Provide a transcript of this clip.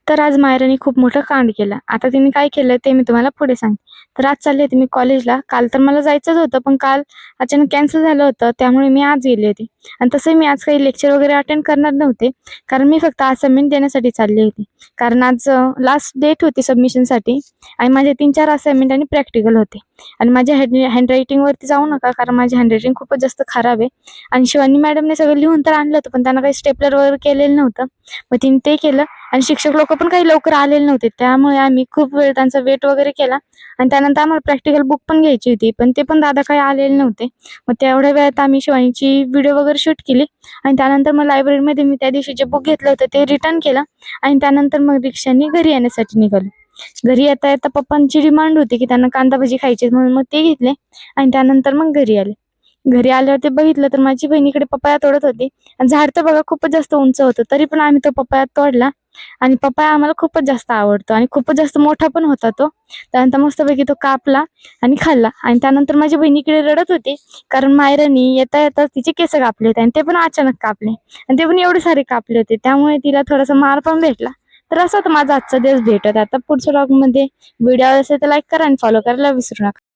तर आज मायराने खूप मोठं कांड केलं. आता तिने काय केलं ते मी तुम्हाला पुढे सांगते. तर आज चालले होते मी कॉलेजला. काल तर मला जायचंच होतं, पण काल अचानक कॅन्सल झालं होतं. त्यामुळे मी आज गेले होते. आणि तसंही मी आज काही लेक्चर वगैरे अटेंड करणार नव्हते. कारण मी फक्त असाइनमेंट देण्यासाठी चालली होती. कारण आज लास्ट डेट होती सबमिशनसाठी आणि माझे 3-4 असाइनमेंट आणि प्रॅक्टिकल होते. आणि माझ्या हँडरायटिंगवरती जाऊ नका, कारण माझी हँडरायटिंग खूपच जास्त खराब आहे. आणि शिवानी मॅडमने सगळं लिहून तर आणलं होतं, पण त्यांना काही स्टेपलर वगैरे केलेलं नव्हतं. मग तिने ते केलं. आणि शिक्षक लोक पण काही लवकर आलेले नव्हते, त्यामुळे आम्ही खूप वेळ त्यांचा वेट वगैरे केला. आणि त्यानंतर आम्हाला प्रॅक्टिकल बुक पण घ्यायची होती, पण ते पण दादा काही आलेले नव्हते. मग तेवढ्या वेळात आम्ही शिवानीची व्हिडिओ वगैरे शूट केली. आणि त्यानंतर मग लायब्ररीमध्ये मी त्या दिवशी जे बुक घेतलं होतं ते रिटर्न केलं. आणि त्यानंतर मग रिक्षाने घरी येण्यासाठी निघालो. घरी येता येता पप्पांची डिमांड होती की त्यांना कांदा भजी खायची, म्हणून मग ते घेतले. आणि त्यानंतर मग घरी आले. घरी आल्यावर ते बघितलं तर माझी बहीण इकडे पपया तोडत होती. आणि झाड तर बघा खूपच जास्त उंच होतं, तरी पण आम्ही तो पपया तोडला. आणि पपया आम्हाला खूपच जास्त आवडतो आणि खूपच जास्त मोठा पण होता तो. त्यानंतर मस्तपैकी तो कापला आणि खाल्ला. आणि त्यानंतर माझी बहिणीकडे रडत होती, कारण मायरानी येता येता तिचे केस कापले होते आणि ते पण अचानक कापले. आणि ते पण एवढे सारे कापले होते, त्यामुळे तिला थोडासा मार पण भेटला. तर असं होतं माझा आजचा दिवस भेटत. आता पुढच्या व्लॉगमध्ये व्हिडिओ असेल तर लाईक करा आणि फॉलो करायला विसरू नका.